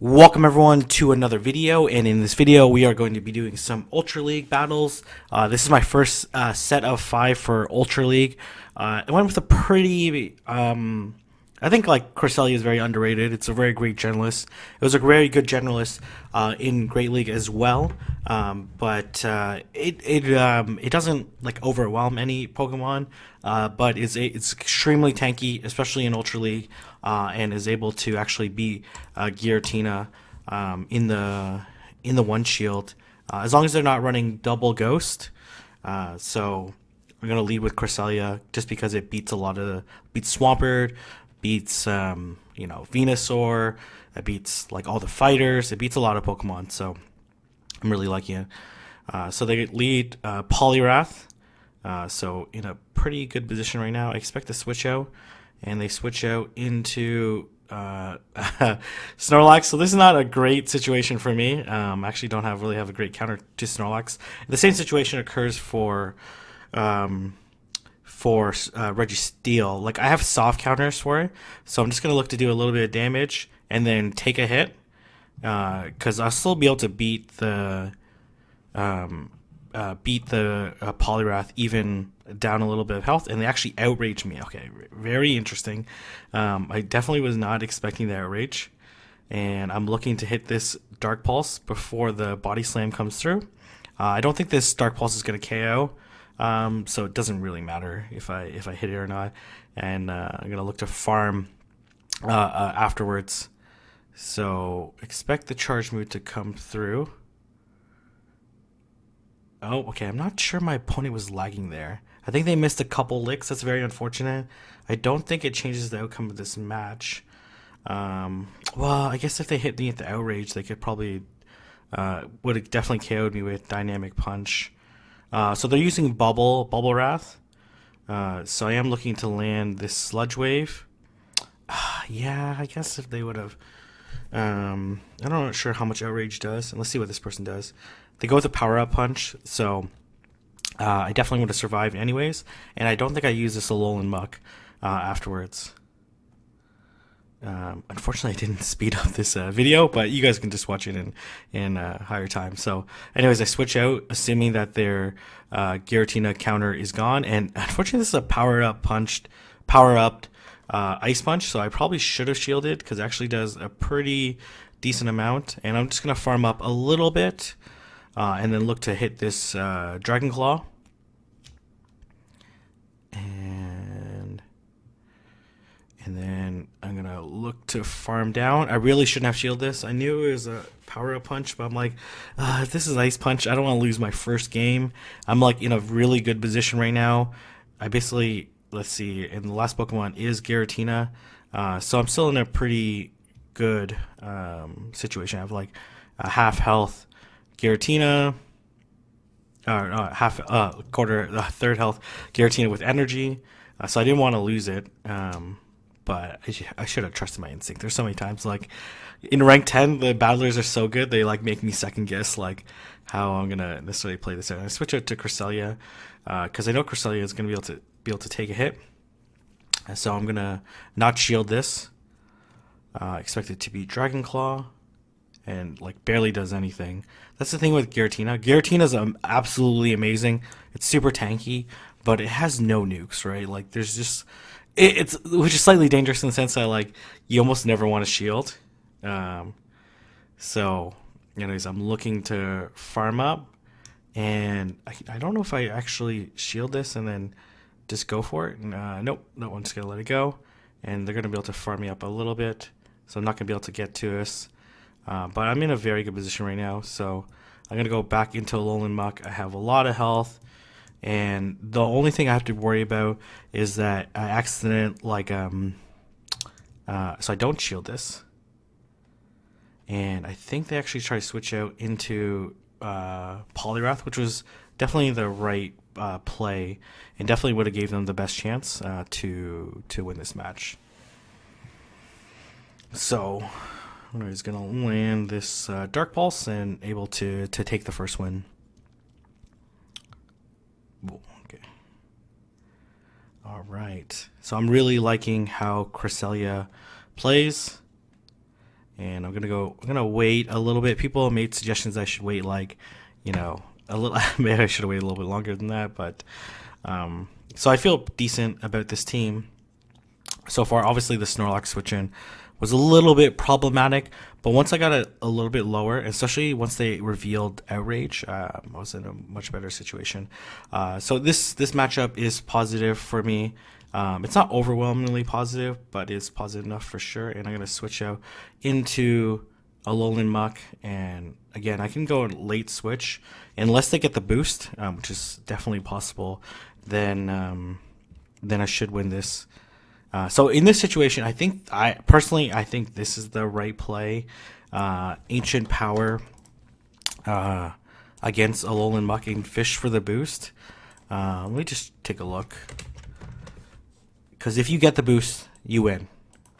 Welcome everyone to another video, and in this video we are going to be doing some Ultra League battles. This is my first set of 5 for Ultra League. I went with a pretty, I think like Cresselia is very underrated. It's a very great generalist. It was a very good generalist in Great League as well, but it doesn't like overwhelm any Pokemon, but it's extremely tanky, especially in Ultra League, and is able to actually beat Giratina in the one shield, as long as they're not running double Ghost. So I'm gonna lead with Cresselia just because it beats beats Swampert, beats Venusaur, it beats like all the fighters, it beats a lot of Pokemon. So I'm really liking it. So they lead Poliwrath. So in a pretty good position right now. I expect to switch out, and they switch out into Snorlax. So this is not a great situation for me. I actually don't really have a great counter to Snorlax. The same situation occurs for Registeel. Like I have soft counters for it, so I'm just gonna look to do a little bit of damage and then take a hit, because I'll still be able to beat the Poliwrath even down a little bit of health, and they actually outrage me. Okay, very interesting. I definitely was not expecting the outrage, and I'm looking to hit this Dark Pulse before the Body Slam comes through. I don't think this Dark Pulse is going to KO, so it doesn't really matter if I hit it or not. And I'm going to look to farm afterwards. So expect the charge move to come through. Oh, okay. I'm not sure my opponent was lagging there. I think they missed a couple licks. That's very unfortunate. I don't think it changes the outcome of this match. Well, I guess if they hit me at the outrage, they could probably would have definitely KO'd me with Dynamic Punch. So they're using Bubble Wrath. So I am looking to land this Sludge Wave. Yeah, I guess if they would have. I'm not sure how much outrage does. And let's see what this person does. They go with a Power Up Punch, so I definitely would have survived anyways. And I don't think I use this Alolan Muck afterwards. Unfortunately, I didn't speed up this video, but you guys can just watch it in higher time. So, anyways, I switch out, assuming that their Giratina counter is gone. And unfortunately, this is a power up Ice Punch. So I probably should have shielded because it actually does a pretty decent amount. And I'm just gonna farm up a little bit, and then look to hit this Dragon Claw. And then I'm going to look to farm down. I really shouldn't have shielded this. I knew it was a power-up punch, but I'm like, if this is Ice Punch, I don't want to lose my first game. I'm like in a really good position right now. I basically, let's see, and the last Pokemon is Giratina. So I'm still in a pretty good situation. I have like a half health Giratina, third health Giratina with energy. So I didn't want to lose it. But I should have trusted my instinct. There's so many times, like in rank 10, the battlers are so good they like make me second guess like how I'm gonna necessarily play this out. I switch out to Cresselia because I know Cresselia is gonna be able to take a hit. So I'm gonna not shield this. Expect it to be Dragon Claw, and like barely does anything. That's the thing with Giratina. Giratina is absolutely amazing. It's super tanky, but it has no nukes, right? Like there's just it's which is slightly dangerous in the sense that like you almost never want to shield. So anyways, I'm looking to farm up, and I don't know if I actually shield this and then just go for it. Nope, no, I'm just gonna let it go, and they're gonna be able to farm me up a little bit, so I'm not gonna be able to get to us. But I'm in a very good position right now, so I'm gonna go back into Alolan Muck. I have a lot of health. And the only thing I have to worry about is that I accident so I don't shield this. And I think they actually try to switch out into Poliwrath, which was definitely the right play, and definitely would have gave them the best chance to win this match. So I'm just gonna land this Dark Pulse and able to take the first win. Okay. All right. So I'm really liking how Cresselia plays, and I'm gonna wait a little bit. People made suggestions I should wait like, a little. Maybe I should have waited a little bit longer than that, but so I feel decent about this team so far. Obviously, the Snorlax switch in was a little bit problematic, but once I got it a little bit lower, especially once they revealed Outrage, I was in a much better situation. So this matchup is positive for me. It's not overwhelmingly positive, but it's positive enough for sure. And I'm going to switch out into a Alolan Muck. And again, I can go late switch. Unless they get the boost, which is definitely possible, then I should win this. So in this situation, I think this is the right play. Ancient Power against Alolan Muck and Fish for the boost. Let me just take a look. Because if you get the boost, you win,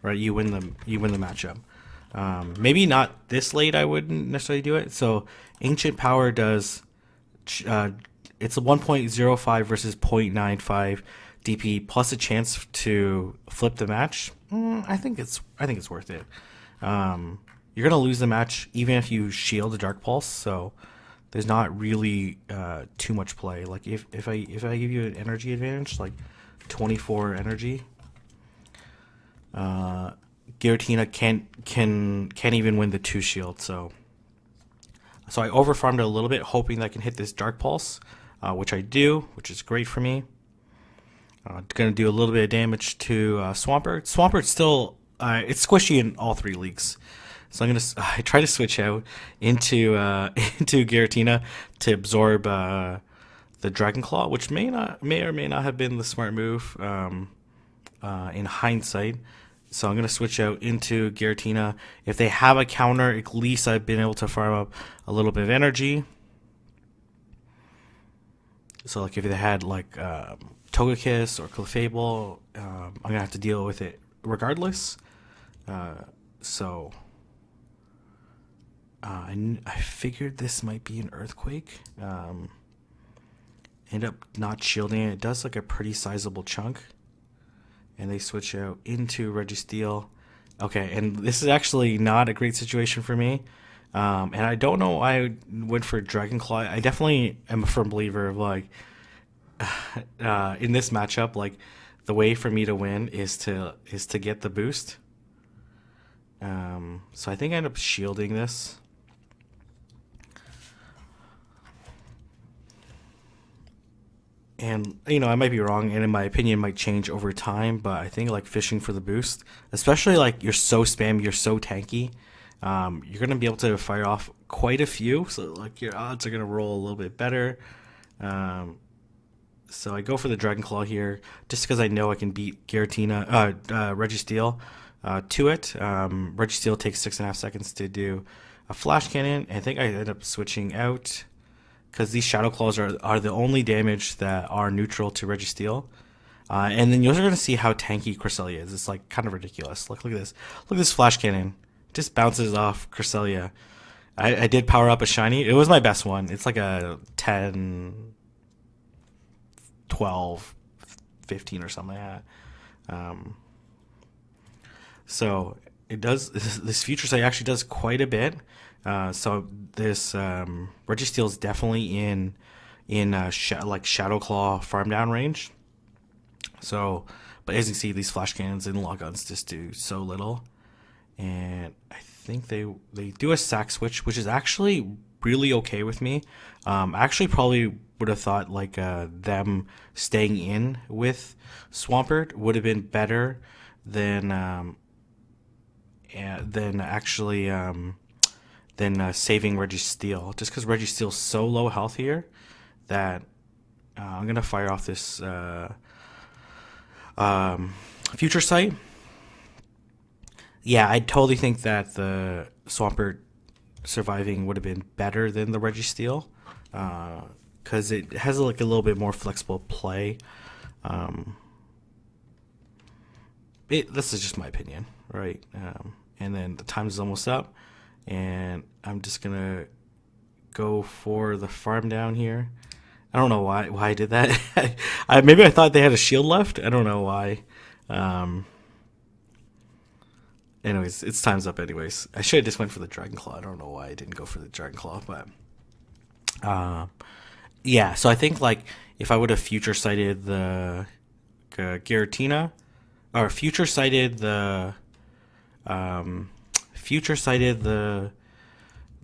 right? You win the matchup. Maybe not this late. I wouldn't necessarily do it. So Ancient Power does. It's a 1.05 versus 0.95 DP plus a chance to flip the match. I think it's worth it. You're gonna lose the match even if you shield the Dark Pulse. So there's not really too much play. Like if I give you an energy advantage, like 24 energy, Giratina can't even win the 2 shield. So I overfarmed it a little bit, hoping that I can hit this Dark Pulse, which I do, which is great for me. Going to do a little bit of damage to Swampert. Swampert's still it's squishy in all 3 leagues, so I try to switch out into into Giratina to absorb the Dragon Claw, which may or may not have been the smart move in hindsight. So I'm going to switch out into Giratina. If they have a counter, at least I've been able to farm up a little bit of energy. So like if they had like Togekiss or Clefable, I'm going to have to deal with it regardless. I figured this might be an Earthquake. End up not shielding it. It does like a pretty sizable chunk. And they switch out into Registeel. Okay, and this is actually not a great situation for me. And I don't know why I went for Dragon Claw. I definitely am a firm believer of like in this matchup, like the way for me to win is to get the boost. So I think I end up shielding this. And, I might be wrong, and in my opinion, might change over time, but I think, like, fishing for the boost, especially, like, you're so spammy, you're so tanky, you're going to be able to fire off quite a few, so, like, your odds are going to roll a little bit better. So I go for the Dragon Claw here, just because I know I can beat Registeel to it. Registeel takes 6.5 seconds to do a Flash Cannon. I think I end up switching out, because these Shadow Claws are the only damage that are neutral to Registeel. And then you're going to see how tanky Cresselia is. It's like kind of ridiculous. Look at this. Look at this Flash Cannon. Just bounces off Cresselia. I did power up a shiny. It was my best one. It's like a 10, 12, 15 or something like that. So it does. This Future Sight actually does quite a bit. So this Registeel is definitely in Shadow Claw farm down range. So, but as you can see, these Flash Cannons and Log Guns just do so little. And I think they do a sack switch, which is actually really okay with me. I actually probably would have thought like them staying in with Swampert would have been better than actually saving Registeel, just because Registeel's so low health here that I'm gonna fire off this Future Sight. Yeah, I totally think that the Swampert surviving would have been better than the Registeel, because it has like a little bit more flexible play. This is just my opinion, right? And then the time is almost up, and I'm just gonna go for the farm down here. I don't know why I did that. Maybe I thought they had a shield left. I don't know why. Anyways, it's time's up. Anyways, I should have just went for the Dragon Claw. I don't know why I didn't go for the Dragon Claw, but yeah. So I think like if I would have future sighted the Giratina, or future sighted the future sighted the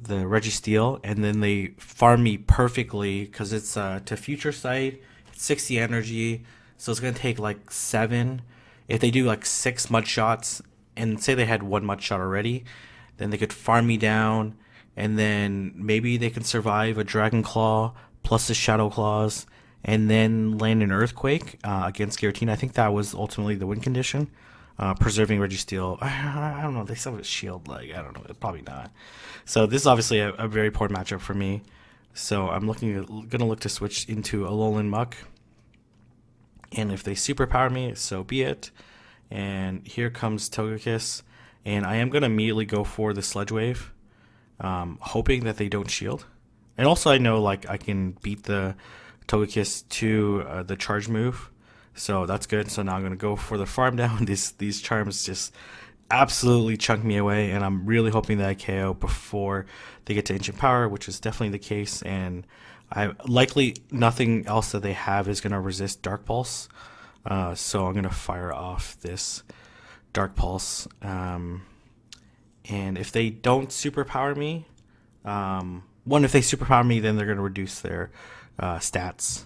Registeel, and then they farm me perfectly because it's to future sight, it's 60 energy, so it's gonna take like 7. If they do like 6 mud shots, and say they had 1 mud shot already, then they could farm me down, and then maybe they can survive a Dragon Claw plus the Shadow Claws, and then land an Earthquake against Giratina. I think that was ultimately the win condition. Preserving Registeel. I don't know. They still have a shield. Like, I don't know. Probably not. So this is obviously a very poor matchup for me. So I'm gonna look to switch into Alolan Muck. And if they superpower me, so be it. And here comes Togekiss. And I am gonna immediately go for the Sludge Wave, hoping that they don't shield. And also I know like I can beat the Togekiss to the charge move. So that's good. So now I'm going to go for the farm down. These charms just absolutely chunk me away, and I'm really hoping that I KO before they get to Ancient Power, which is definitely the case. And I likely nothing else that they have is going to resist Dark Pulse. So I'm going to fire off this Dark Pulse. And if they don't superpower me, if they superpower me, then they're going to reduce their stats.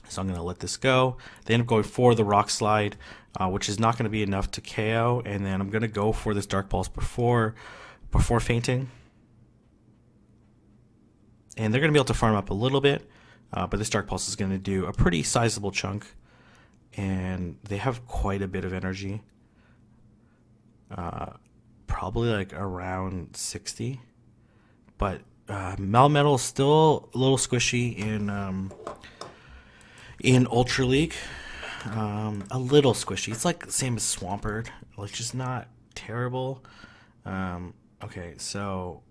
So I'm going to let this go. They end up going for the Rock Slide, which is not going to be enough to KO. And then I'm going to go for this Dark Pulse before fainting. And they're going to be able to farm up a little bit, but this Dark Pulse is going to do a pretty sizable chunk. And they have quite a bit of energy. Probably like around 60. But Melmetal is still a little squishy in Ultra League. A little squishy. It's like the same as Swampert, like just not terrible. Okay, so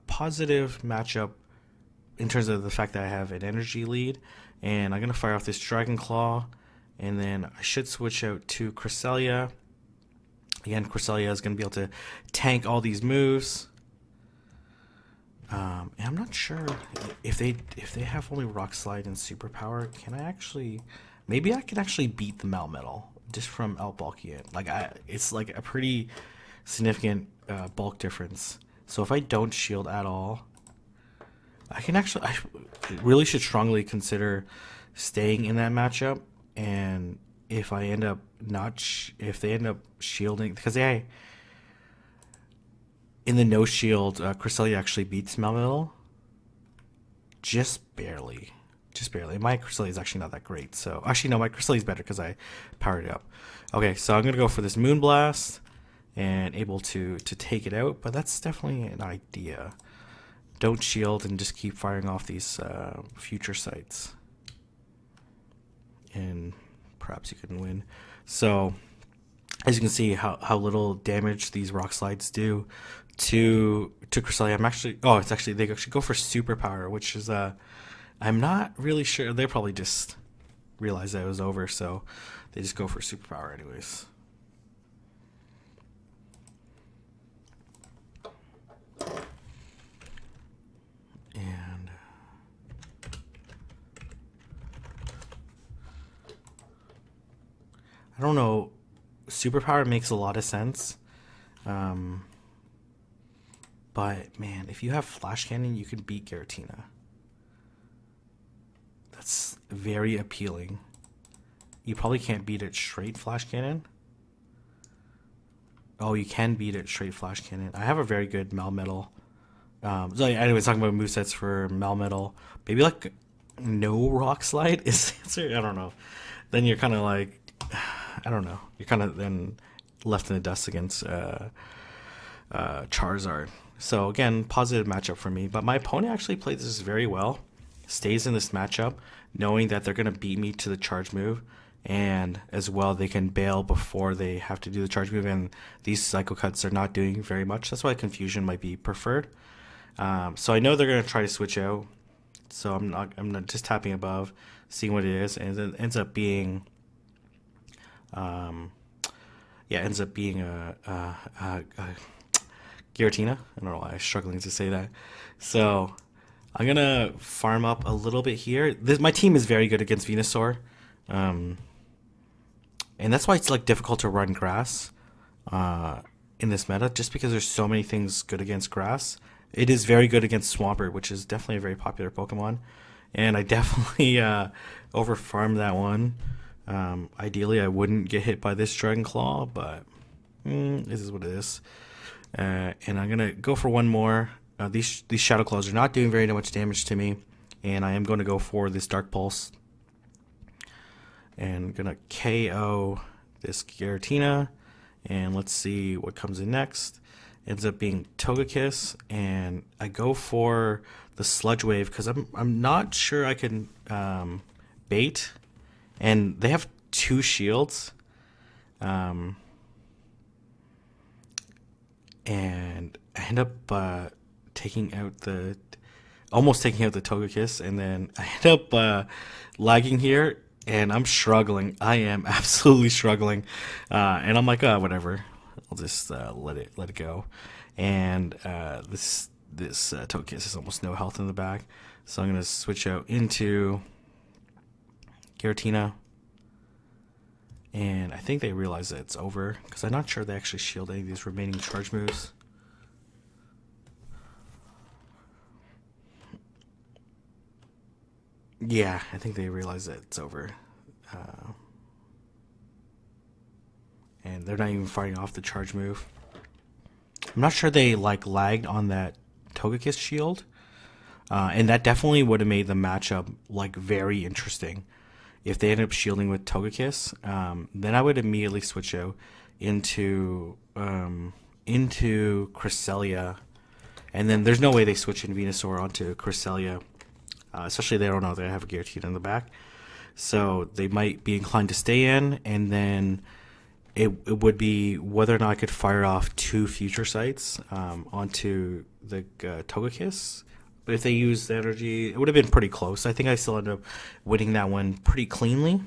positive matchup in terms of the fact that I have an energy lead, and I'm gonna fire off this Dragon Claw, and then I should switch out to Cresselia. Again, Cresselia is gonna be able to tank all these moves. And I'm not sure if they have only Rock Slide and Superpower. Can I actually? Maybe I can actually beat the Melmetal just from outbulking it. Like it's like a pretty significant bulk difference. So if I don't shield at all, I really should strongly consider staying in that matchup. And if I end up if they end up shielding, because in the no shield, Cresselia actually beats Melmetal. Just barely. My Cresselia is actually not that great. So actually, no, my Cresselia is better because I powered it up. Okay, so I'm gonna go for this Moonblast and able to take it out. But that's definitely an idea. Don't shield and just keep firing off these future sights, and perhaps you can win. So as you can see, how little damage these Rock Slides do to Cresselia. They actually go for Superpower, which is I'm not really sure. They probably just realized that it was over, so they just go for Superpower anyways. And I don't know. Superpower makes a lot of sense. But man, if you have Flash Cannon, you can beat Giratina. That's very appealing. You probably can't beat it straight Flash Cannon. Oh, you can beat it straight Flash Cannon. I have a very good Melmetal. So anyways, talking about movesets for Melmetal. Maybe like no Rock Slide is the answer. I don't know. Then you're kind of like, I don't know. You're kind of then left in the dust against Charizard. So again, positive matchup for me. But my opponent actually played this very well. Stays in this matchup, knowing that they're going to beat me to the charge move. And as well, they can bail before they have to do the charge move. And these Psycho Cuts are not doing very much. That's why Confusion might be preferred. So I know they're going to try to switch out. So I'm not just tapping above, seeing what it is. And it ends up being yeah, ends up being a Giratina. I don't know why I'm struggling to say that. So I'm gonna farm up a little bit here. My team is very good against Venusaur, um, and that's why it's like difficult to run grass in this meta, just because there's so many things good against grass. It is very good against Swampert, which is definitely a very popular Pokemon, and I definitely over farmed that one. Ideally, I wouldn't get hit by this Dragon Claw, but this is what it is. And I'm gonna go for one more. These Shadow Claws are not doing very much damage to me, and I am going to go for this Dark Pulse, and gonna KO this Giratina, and let's see what comes in next. Ends up being Togekiss, and I go for the Sludge Wave because I'm not sure I can bait, and they have 2 shields. And I end up almost taking out the Togekiss, and then I end up lagging here, and I'm struggling. I am absolutely struggling, and I'm like, whatever. I'll just let it go. And this Togekiss has almost no health in the back, so I'm gonna switch out into Giratina. And I think they realize that it's over, because I'm not sure they actually shield any of these remaining charge moves. Yeah, I think they realize that it's over. And they're not even fighting off the charge move. I'm not sure they like lagged on that Togekiss shield. And that definitely would have made the matchup like very interesting. If they end up shielding with Togekiss, then I would immediately switch out into Cresselia, and then there's no way they switch in Venusaur onto Cresselia, especially they don't know they have a Giratina in the back, so they might be inclined to stay in, and then it would be whether or not I could fire off 2 future sights onto the Togekiss. But if they used the energy, it would have been pretty close. I think I still ended up winning that one pretty cleanly.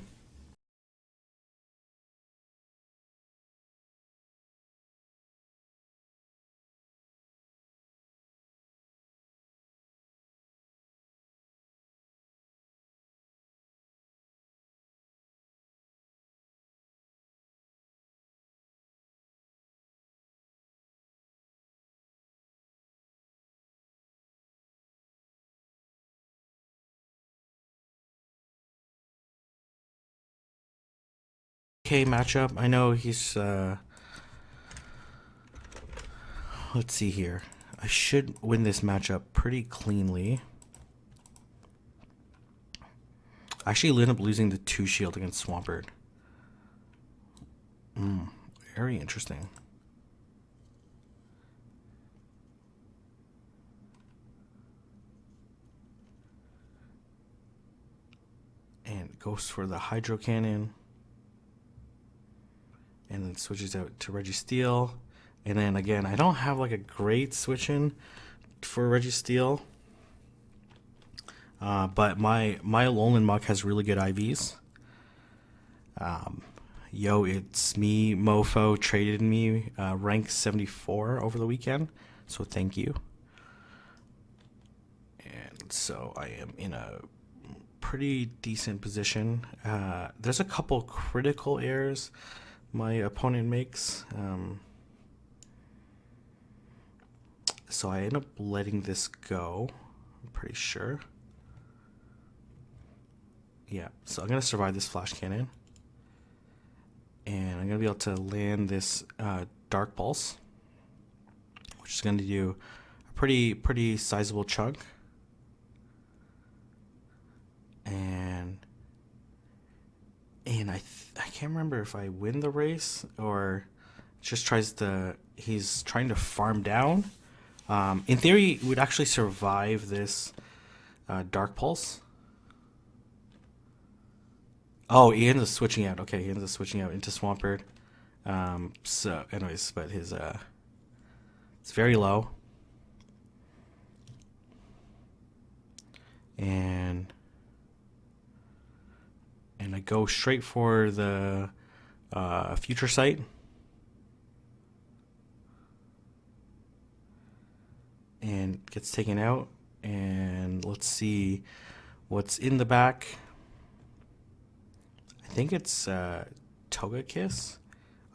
Okay, matchup. I know he's. Let's see here. I should win this matchup pretty cleanly. I actually ended up losing the 2 shield against Swampert. Very interesting. And goes for the Hydro Cannon. And then switches out to Registeel. And then again, I don't have like a great switch in for Registeel. But my Alolan Muck has really good IVs. Yo, it's me, Mofo, traded me rank 74 over the weekend. So thank you. And so I am in a pretty decent position. There's a couple critical errors my opponent makes. So I end up letting this go, I'm pretty sure. Yeah, so I'm going to survive this Flash Cannon. And I'm going to be able to land this Dark Pulse, which is going to do a pretty sizable chunk. And I can't remember if I win the race or just he's trying to farm down. In theory, would actually survive this Dark Pulse. Oh, he ends up switching out. Okay, he ends up switching out into Swampert. So, anyways, but his it's very low, and I go straight for the Future Sight. and gets taken out. And let's see what's in the back. I think it's Togekiss.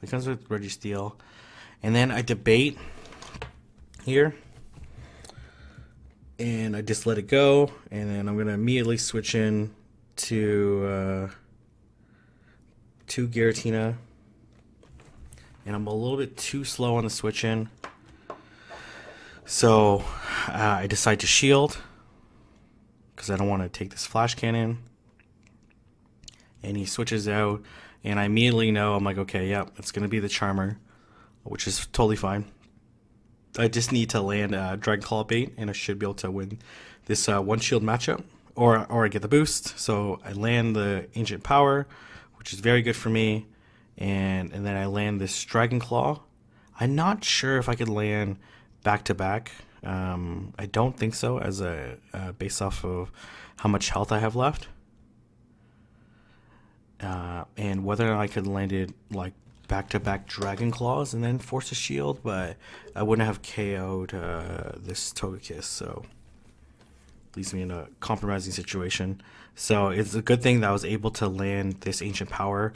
It comes with Registeel. And then I debate here. And I just let it go. And then I'm going to immediately switch in to Giratina. And I'm a little bit too slow on the switch in. So I decide to shield because I don't want to take this flash cannon. And he switches out, and I immediately know, I'm like, okay, yeah, it's going to be the Charmer, which is totally fine. I just need to land Dragon Claw bait, and I should be able to win this one shield matchup, or I get the boost. So I land the Ancient Power, which is very good for me, and then I land this Dragon Claw. I'm not sure if I could land back-to-back. I don't think so, as a based off of how much health I have left. And whether or not I could land it like back-to-back Dragon Claws and then force a shield, but I wouldn't have KO'd this Togekiss, so leaves me in a compromising situation. So it's a good thing that I was able to land this Ancient Power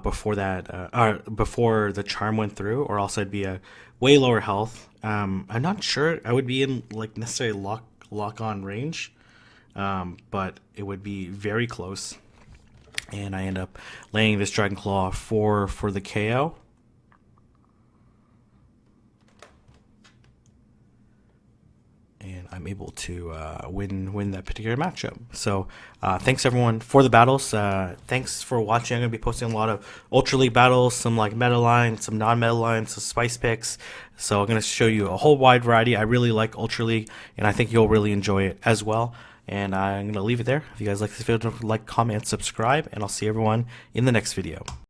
before the Charm went through, or else I'd be a way lower health. I'm not sure I would be in like necessarily lock on range, but it would be very close. And I end up laying this Dragon Claw for the KO. And I'm able to win that particular matchup. So thanks everyone for the battles. Thanks for watching. I'm going to be posting a lot of Ultra League battles, some like meta lines, some non-meta lines, some spice picks. So I'm going to show you a whole wide variety. I really like Ultra League, and I think you'll really enjoy it as well. And I'm going to leave it there. If you guys like this video, don't like, comment, subscribe, and I'll see everyone in the next video.